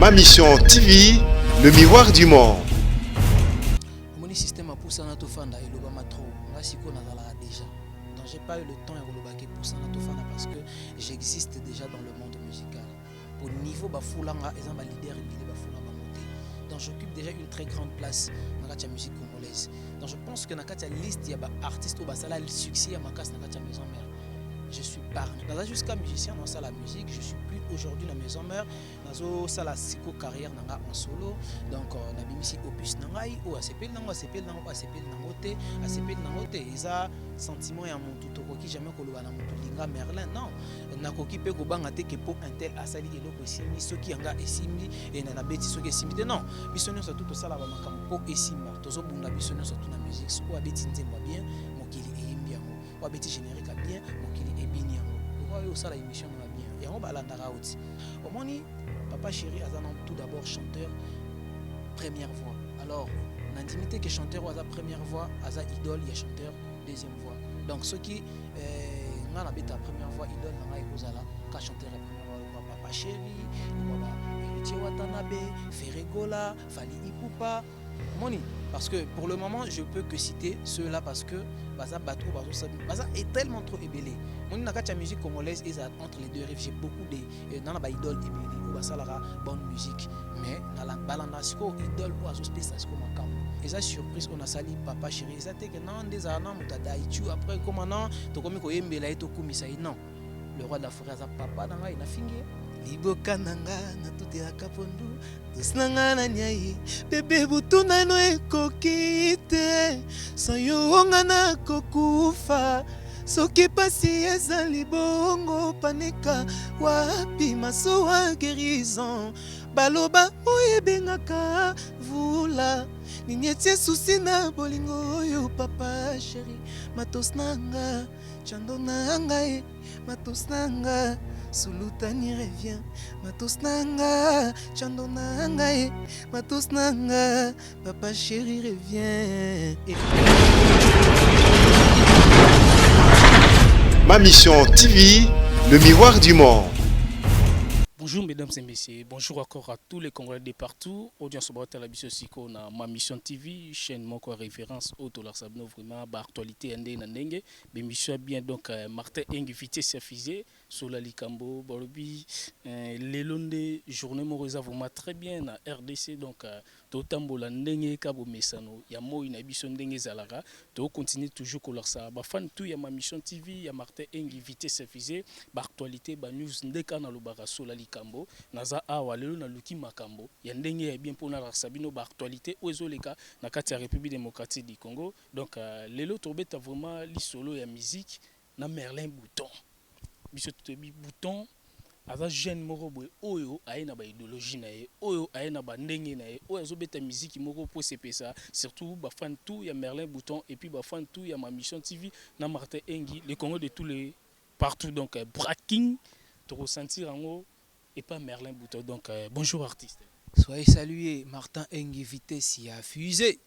Ma mission TV, le miroir du monde. Mon système a poussé à Tofanda et le Bamatro. Là, c'est qu'on a déjà. Donc, j'ai pas eu le temps de pousser à Tofanda parce que j'existe déjà dans le monde musical. Au niveau Bafoulanga, ils ont leader et Bafoulanga monté. Donc, j'occupe déjà une très grande place dans la musique congolaise. Donc, je pense que dans la liste, il y a des artistes qui ont le succès à ma casse dans la maison mère. Je suis parmi. Jusqu'à musicien dans la musique, je suis plus aujourd'hui dans la maison mère. Dans la carrière en solo. Donc, on a mis opus nangai ou ACP nango, ACP nango, ACP nangote, ACP nangote. Ils ont sentiment ya mon tout qui jamais koloba na mutu linga Merlin. Non, na koki pe ko banga te ke po intel asali eloko esimi soki yanga esimi et na beti soki esimi non. Bisonyo sa tout ça la ba makambo po esima. Tozo bunda bisonyo sa tout na musique so abeti nzemba bien, mokili eyimbi yango. O abeti générique bien, mokili ebini yango. Oyo ça la émission na bien. Yango balanda rauti. Omoni Papa Chéri Azan tout d'abord chanteur première voix. Alors, l'intimité que chanteur Aza première voix, Aza idole, il y a chanteur deuxième voix. Donc ceux qui on a la première voix idole nanga ekozala ka chanteur la première voix Papa Chéri, Héritier Watanabe, Ferregola, Fali Ipupa. Moni, parce que pour le moment je peux que citer ceux-là parce que Baza Bato Baza est tellement trop ébélé. Moni nakacha musique congolaise et entre les deux rives j'ai beaucoup de nana ba idole ébélé ou basalara bonne musique mais na la balanasiko idole ou azo spécial comme makam. Et ça surprise on a sali Papa Chéri ça te que non des années mutada itu après comment non to komi ko yembela et to kumisa non. Le roi de la forêt za papa nanga ina fingi liboka nanga na tuti ya kapondu tosnanga na nyai bebe butuna no ekoki te sayo ngana kokufa soki pasi ezali bongo panika wapi masoa guérison baloba oyebengaka vula ninyetie susi na bolingo oyo Papa Chéri matos nanga chando nanga matos nanga Sulutani revient, matos nanga, chando nanga, matos nanga, Papa Chéri revient. Ma mission TV, le miroir du monde. Bonjour mesdames et messieurs, bonjour encore à tous les Congolais de partout. Audience au la biso siko na Ma Mission TV, chaîne mon référence au dollar sabno vraiment ba actualité ndé na ndenge. Bémission bien donc Martin invité suffisé sur la Likambo Borobi les londes journée morosa vraiment très bien na RDC donc totambola ndenge kabo mesano ya mo ina biso ndenge zalara to continue toujours kolor ça ba fan tout ya Ma Mission TV ya Martin invité suffisé ba actualité ba news ndeka na lobara sur la Kambo naza awa lelo na luki makambo ya ndenge ya bien pona la sabino ba actualité ozoleka na kati ya République démocratique du Congo donc lelo tobeta vraiment lisolo ya musique na Merlin Bouton biso tobi Bouton ava jeune moko boy oyo aina ba idéologie na ye oyo aina ba ndenge na ye oyo azobeta musique moko po sepesa surtout ba fan tout ya Merlin Bouton et puis ba fan tout ya Ma Mission TV na Martin Engi le Congo de tous les partout donc braking to ressentir en et pas Merlin Bouton. Donc, bonjour artiste. Soyez salués, Martin Engi Vitesse y a fusé.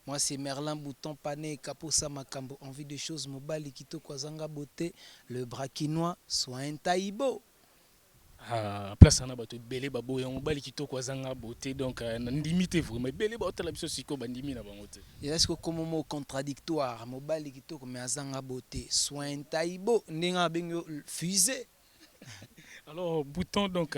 Moi, c'est Merlin Bouton Pané, Kaposa Makambo, envie de choses, Mobali Kito Kwazanga Beauté, le brakinois, soit un taïbo. Ah, place à Nabato, Belé Babo, et Mobali Kito Kwazanga Beauté, donc, limité vraiment. Belé Babo, la mission Siko Bandimi Nabangote. Et est-ce que comme mot contradictoire, Mobali Kito Kwazanga Beauté, soit un taïbo, Nenga Bengo fusé. Alors, Bouton, donc,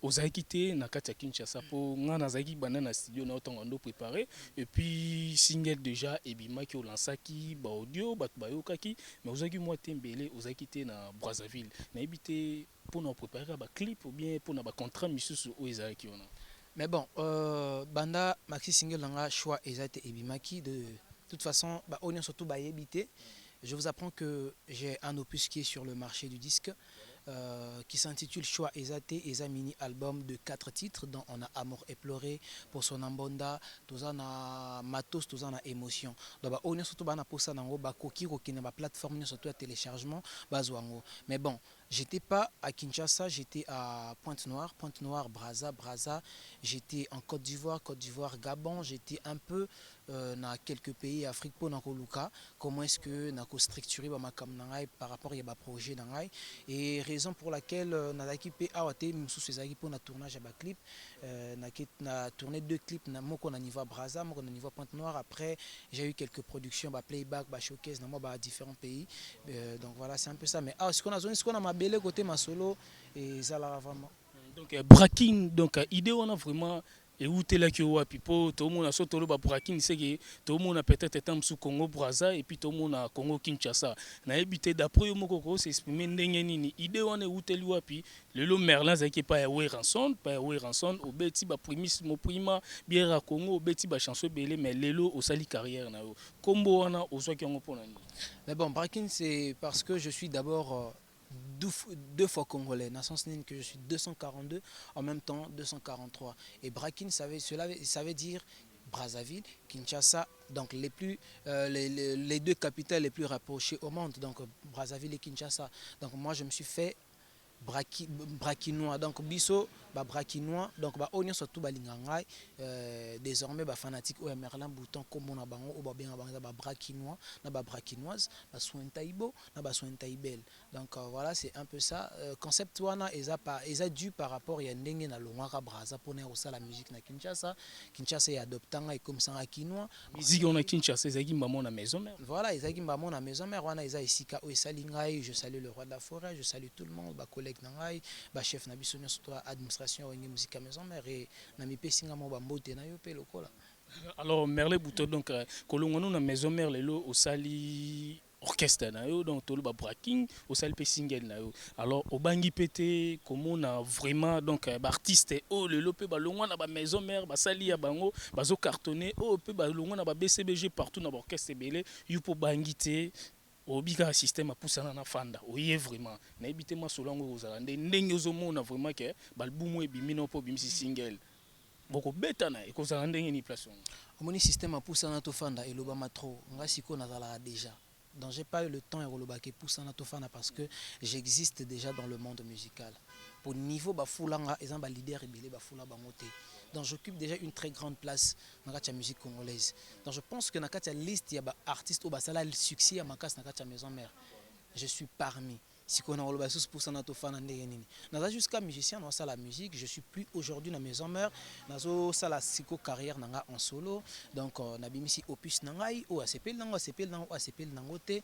aux Aïkité, Nakata Kinshasa, pour Nana Zaki Banana Studio, nous avons préparé. Et puis, single déjà, Ebima qui a lancé qui, audio, Bayokaki, mais aux Aïki, moi, Tembele, aux Aïkité, na Brazzaville. N'a habité pour nous préparer un clip ou bien pour nous contrat, monsieur, sur Oizaki. Mais bon, Banda, Maxi Single, on a choix Ezate Ebimaki. De toute façon, on est surtout habité. Je vous apprends que j'ai un opus qui est sur le marché du disque. Qui s'intitule Choix Ezate, Eza mini album de 4 titres dont on a Amour éploré pour son ambonda, tozana matos, tozana émotion. Donc on est surtout bana pour ça nango ba koki koki na ba plateforme surtout à téléchargement bazwango. Mais bon, j'étais pas à Kinshasa, j'étais à Pointe-Noire, Brazza, j'étais en Côte d'Ivoire, Gabon, j'étais un peu dans quelques pays d'Afrique pour Nakoluka, comment est-ce que Nako structuré par rapport à projet nangai et raison pour laquelle Nadaki pe awate sous ces équipes pour tournage à clip na tourné 2 clips na moko na niveau Brazza, moko na niveau Pointe-Noire. Après j'ai eu quelques productions playback showcase dans différents pays, donc voilà c'est un peu ça. Mais ce qu'on a ma belle côté ma solo et ça là vraiment donc braking donc idée on a vraiment et où t'es là qui est pipo tout le monde a sauté le braking c'est que tout le monde a peut-être été sous Congo Brazza et puis tout le monde a Congo Kinshasa na habité d'après mo koko s'exprimer ndenge nini idée on est où t'es lui puis le Merlin ça qui pas ranson au beti ba primis mo prima bien à Congo au beti ba chanson belé mais lelo au sali carrière na combo on a au soit qui on pour nani. Mais bon braking c'est parce que je suis d'abord deux fois congolais, dans sens que je suis 242 en même temps 243 et Brakin ça veut dire Brazzaville, Kinshasa, donc les deux capitales les plus rapprochées au monde, donc Brazzaville et Kinshasa. Donc moi je me suis fait Brakinois, donc biso Brakinois, donc oignon surtout balingangai désormais fanatique au Merlin Bouton comme on a bango ou bien Brakinois na Brakinoise soin taïbo na soin taïbel. Donc voilà c'est un peu ça concept wana eza dû par rapport ya ndenge na longaka Brazza pour ne aussi la musique na Kinshasa est adoptanga et comme ça à Kinois musique on a Kinshasa ezaki mbamo na maison mère, voilà ezaki mbamo na maison mère wana eza esika o esalingai. Je salue le roi de la forêt, je salue tout le monde ba collègue nangai ba chef na biso surtout administration wa musique à maison mère et na mipesinga mo ba mbote na yo pe lokola. Alors Merle Bouto donc kolongono na maison mère lelo au sali orchestre na yo donc tolo ba braking au sali pe single na yo. Alors au bangi pété comment on a vraiment donc artiste oh lelo pe ba longwa na ba maison mère ba sali ya bango bazo cartonner oh pe ba longwa na ba BCBG partout na ba orchestre belé yupo bangi té obika système apusana na fanda oye vraiment na ebité ma solango ozala ndenge ozomona vraiment que balbumu ebimino po bimisi single boko betana e kozala ndenge ni place omoni système apusana to fanda elobama trop nga siko nazala déjà. Donc j'ai pas eu le temps de poussana to fanda parce que j'existe déjà dans le monde musical. Pour niveau bafulanga ezamba leader ebele bafula bangote. Donc j'occupe déjà une très grande place dans la musique congolaise. Donc je pense que dans la liste il y a artistes au basala le succès à ma casse dans la maison mère. Je suis parmi. Si on a le pour ça jusqu'à musicien dans la musique, je suis plus aujourd'hui dans la maison mère dans la carrière en solo. Donc on a mis ici opus nangai ou ACP nangote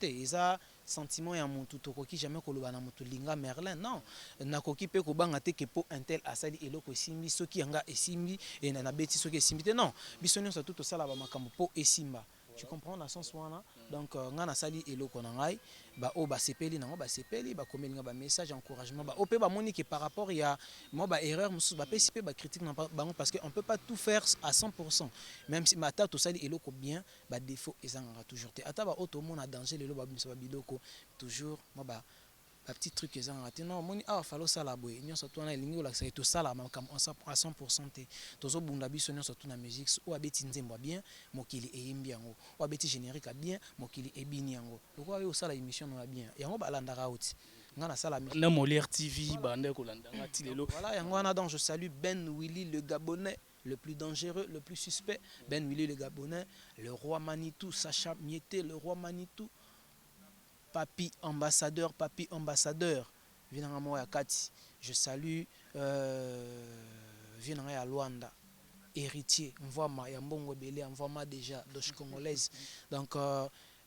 eza sentiment ya muntu tokoki jamais koloba na mutu linga Merlin non nakoki pe kobanga te ke po intel asali eloko esimbi soki yanga esimbi et na beti soki esimbi non biso nyonso tout sala ba makambo po esimba. Tu comprends dans sens wana donc ngana sali eloko na ngai ba o ba sepeli nango ba sepeli ba komelinga ba message encouragement ba o pe ba moni que par rapport ya moi ba erreur musu ba pesipe ba critique na bango parce que on peut pas tout faire à 100% même si mata to sali eloko bien ba défaut ezanga toujours te ata ba auto mona danger lelo ba biso ba bidoko toujours moi ba petit truc ezanga raté non moni falo sala boy nyonso to na elingi ola sa to sala makam à 100% te tozo bunda biso nyonso to na musique o abeti nzembo bien mokili eyembi yango o abeti générique bien mokili ebini yango lokwa yo sala émission na bien yango balanda rauti ngana sala na Molière TV bande kolanda ngati lelo voilà yango wana donc je salue Ben Willy le Gabonais le plus dangereux, le plus suspect, Ben Willy le Gabonais, le roi Manitou, Sacha Miete, le roi Manitou, Papi ambassadeur, je salue Vinanga Luanda, héritier, Mvama, Yambongo Belé, Mvama déjà, Doche Congolaise. Donc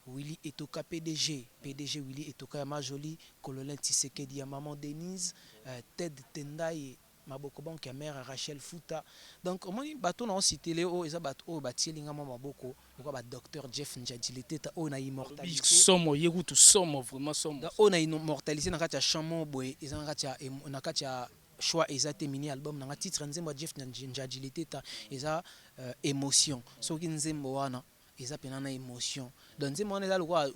Willy Etoka PDG Willy Etoka Majoli, Colonel Tshisekedi, Maman Denise, Ted Tendai, Maboko Banque, mère Rachel Fouta. Donc on bateau non cité Léo et ça bateau batilinga Maboko, pourquoi docteur Jeff Njadjilité ta on a immortalisé. Somo yegutu somo vraiment somo. On a immortalisé na katia chamo boy et na katia choix ezate mini album na titre nzembo Jeff Njadjilité ta eza émotion. So ki nzembo wana eza penana émotion. Donc nzembo wana eza lokwa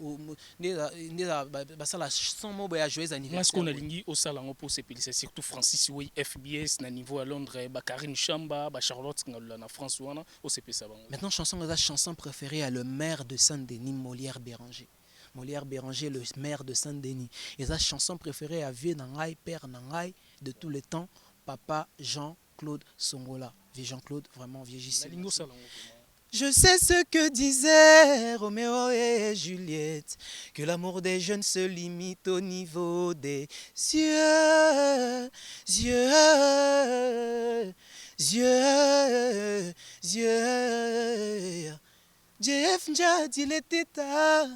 ndeza basala son mo boya joyeux anniversaire. Est-ce qu'on a lingi au salon pour se c'est surtout Francis Way FBS na niveau à Londres ba Karine Chamba ba Charlotte ngalola na France wana au CP ça. Maintenant chanson préférée à le maire de Saint-Denis Molière Béranger. Molière Béranger, le maire de Saint-Denis. Et sa chanson préférée à Vieux Nangai, Père Nangai, de tous les temps, Papa Jean-Claude Songola. Vieux Jean-Claude, vraiment vieux JC. Je sais ce que disaient Roméo et Juliette, que l'amour des jeunes se limite au niveau des yeux, yeux, yeux, yeux. Jeff Njadi leteta,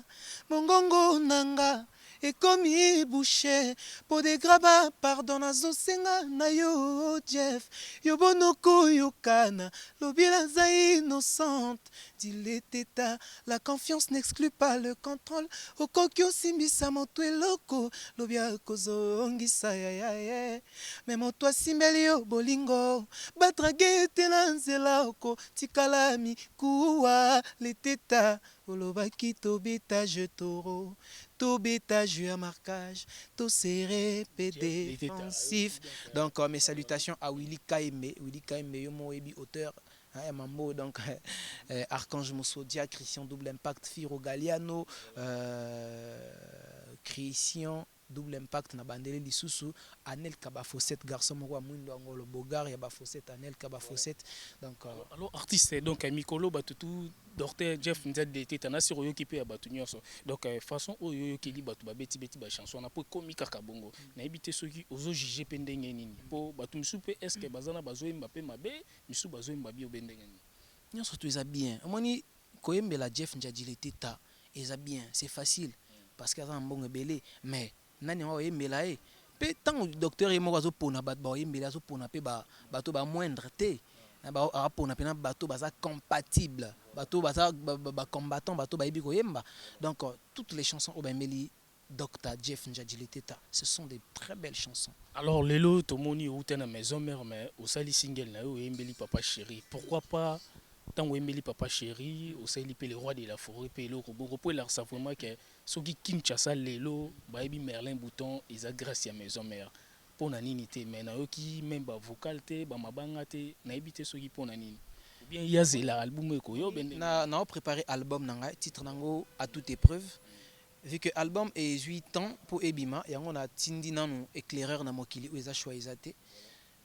mongongo nanga, ekomi bouché, po de graba, pardon nazosenga na yo, Jeff, yobonoko yokana, lobila za innocente, dileteta, la confiance n'exclut pas le contrôle, okokyo simbisa moto eloko, lobia kozongisa ya, me moto asimbeli yo bolingo, batrage te na nzela oko, tikala mikuwa, leteta, olobaki tobeta je toro, tobeta je à marquage, to serré défensif. Donc mes salutations à Willy Kaime, yomo ebi auteur. Mambo, donc Archange Moussodia, Christian Double Impact, Firo Galliano, Christian Double Impact na bandele lisusu, Anel Kabafosset, garçon moko mwindo angolo bogar ya Bafosset, Anel Kabafosset. Donc alors artiste donc Mikolo batutu docteur Jeff Nzad d'été tana sur yoki pe batu nyonso. Donc façon oyo kili batu ba beti ba chanson na po komika kabongo. Na ebité soki ozo juger pe ndenge nini. Po batu misu pe est-ce que bazana bazo Mbappé mabe, misu bazo Mbappé obendenge nini. Nyonso tu eza bien. Omoni koyembela Jeff Nzad l'été ta eza bien, c'est facile parce que eza mbongo belé mais nani wa yembela e pe tant docteur ye moko azopona bato ba yembela azopona pe bato ba moindre te ba apona pe na bato baza compatible bato baza ba combattant bato ba yebi koyemba donc toutes les chansons obembeli Dr Jeff Njadji Teta, ce sont des très belles chansons. Alors lelo tomoni ou tena maison mère mais au sali single na yo yembeli papa chéri, pourquoi pas tant Wembeli papa chéri au sali pe le roi de la forêt pe le robot pour leur savoir vraiment que soki Kinshasa lelo baebi Merlin Bouton ils a grâce à maison mère pour na nini te mais na yo ki même ba vocal te ba mabanga te na ebité soki pour na nini ou bien ya zela album ko yo ben na préparé album nanga titre nango à toute épreuve vu que album est 8 ans pour Ebima et on a tindi nanu éclaireur na mokili ou eza choisa te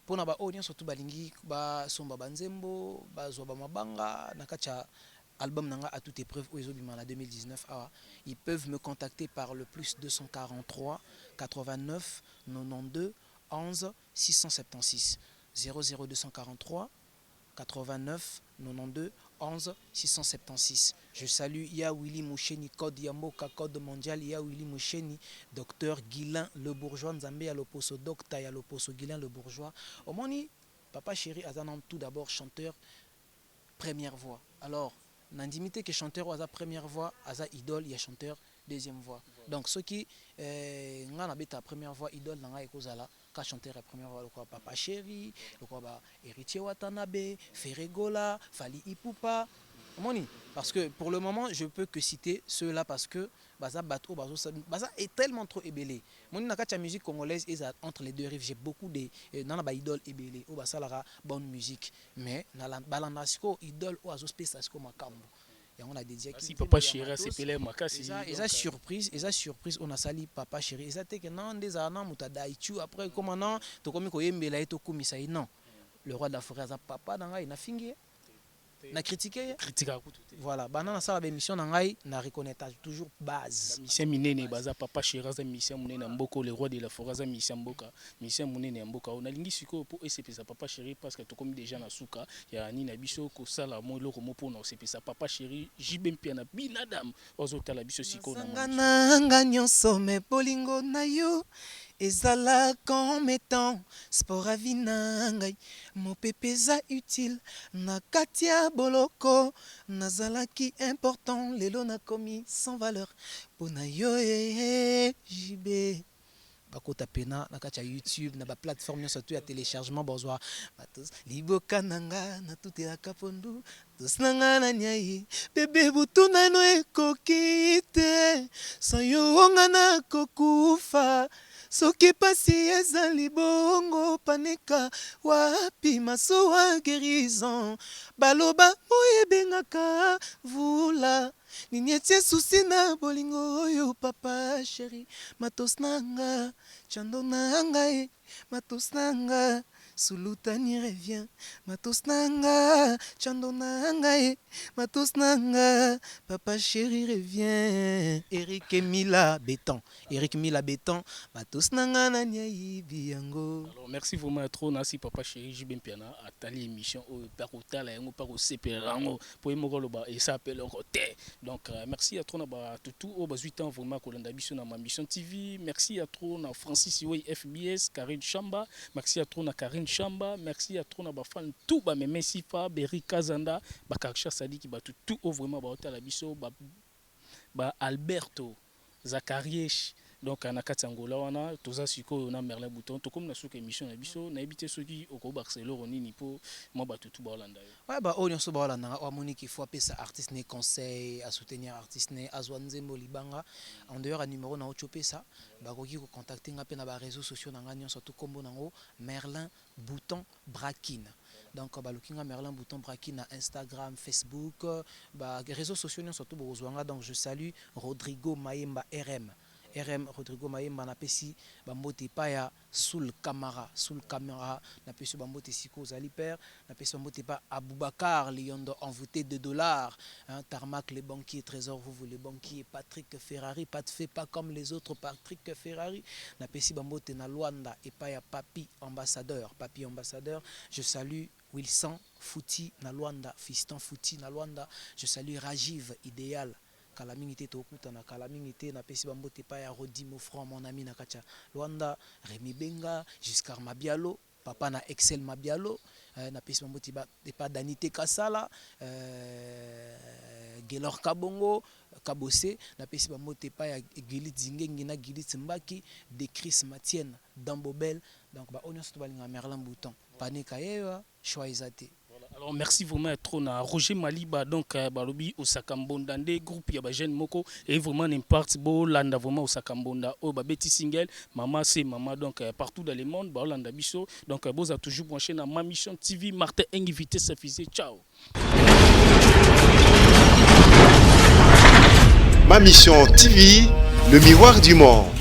pona ba audience surtout balingi ba somba banzembo ba zo ba mabanga na kacha album nanga à toute épreuve ou ezobima na 2019 ils peuvent me contacter par le plus 243 89 92 11 676 00243 89 92 11 676. Je salue Ya Willy Moucheni, Code Yamboka, Code Mondial, Ya Willy Moucheni, Docteur Guilain Le Bourgeois, Nzambe à l'opposo, Docteur à l'opposo, Guilain Le Bourgeois. Omoni, Papa Chéri, Azanan, tout d'abord chanteur, première voix. Alors, n'indimité que chanteur ou Aza première voix, Aza idole, il y a chanteur, deuxième voix. Donc, ceux qui, n'ont pas première voix, idole, n'ont pas ka chanteur la première fois le quoi Papa Chéri le quoi ba Héritier Watanabe Ferregola Fali Ipupa moni parce que pour le moment je peux que citer ceux-là parce que baza bato baza est tellement trop ébélé moni na kacha musique congolaise et entre les deux rives j'ai beaucoup de nana ba idole ébélé ou basa la bonne musique mais na la balandasiko idole ou azo spécialisco makambo. On a dédié si Papa Chéri c'est pelé makasi eza surprise on a sali Papa Chéri eza te que non des anna mutada itu après comment non to komi ko yembela to komisa non le roi de la forêt za papa nanga ina fingi na critiquer voilà banana ça la émission nangai na reconnaître toujours base mission minene baza Papa Chéri za mission munene mboko le roi de la forêt za mission mboka mission munene mboka on a lingi siko pour essayer Papa Chéri parce que to komi déjà na suka ya ni na biso ko sala mo loko mo pour na essayer Papa Chéri jibem pia na binadam ozota la biso siko na nanga nyonso me bolingo na yo ezala commettant sport à vinangai mo pepeza utile na katia boloko nazalaki important lelo na komi sans valeur pona yo jibe bakota pena na katia YouTube na ba plateforme surtout ya téléchargement bozwa batos liboka nanga na tout ya kapondu tos nanga na nyai bébé butuna no ekokite sans yo ngana kokufa soki pasi ezali bongo paneka wapi masuwa guérison baloba moyebengaka vula nini etie susi na bolingo oyo Papa Chéri matos nanga chando nanga matos nanga Sulutani revient, matos nanga, chando nanga, matos nanga, papa chéri revient. Eric Mila Béton, Eric Mila Béton, matos nanga nanya ibiango. Alors merci vraiment trop nasi papa chéri Jibin Piana à tali émission au parouta la yango paro seperango pour mokoloba et ça appelle encore té. Donc merci à trop na ba tutu au 8 ans vraiment kolanda biso na ma mission TV. Merci à trop na Francis Yoy FBS, Karine Chamba, merci à trop na Karine Chamba, merci à trop na ba fan tout ba Meme Sifa, Berry Kazanda, ba Karcha Sadiki ba tout au vraiment ba hôtel la biso ba Alberto Zacharias. Donc na kati Angola wana toza siko na Merlin Bouton to comme na souka émission na biso na ebité soki oko Barcelone nini po moi ba tutu ba Hollanda yo. Ouais bah on so ba Hollanda wa Monique il faut appeler ça artiste né conseil à soutenir artiste né Azwanzembo Libanga en dehors à numéro na ochopé ça ba koki ko contacter nga pe na ba réseaux sociaux na nga nyonso to kombo nango Merlin Bouton Brakin. Donc balukinga Merlin Bouton Brakin na Instagram, Facebook, ba réseaux sociaux nyonso to bozwanga. Donc je salue Rodrigo Mayemba RM Rodrigo Mayemba na pesi bambote paya Soul Camara na pesi bambote siko zali père na pesi bambote pa Aboubakar Lyondo envoûté de dollars, hein, Tarmac les banquiers, Trésor vous les banquiers, Patrick Ferrari pas de fait pas comme les autres, Patrick Ferrari na pesi bambote na Luanda et paya Papi ambassadeur, je salue Wilson Fouti na Luanda, Fiston Fouti na Luanda, je salue Rajiv Idéal Kalamingité tokuta na kalamingité na pesi bambote pa ya Rodi Mofran mon ami na kacha Luanda, Rémi Benga, Giscard Mabialo, papa na Excel Mabialo, na pesi bambote pa Danité Kasala, Gelor Kabongo Kabose, na pesi bambote pa ya Gilit Zingengi na Gilit Mbaki, de Chris Matienne Dambobel. Donc ba onyo soto balinga Merlin Bouton panika yewa choisate. Alors merci vraiment trop na Roger Maliba donc balobi Osakambonda ndé groupe ya ba jeune moko et vraiment n'importe bo landa vraiment Osakambonda o ba beti single maman c'est maman donc partout dans le monde ba landa biso donc boza toujours branché na ma mission TV Martin invité sa fille ciao. Ma mission TV, le miroir du monde.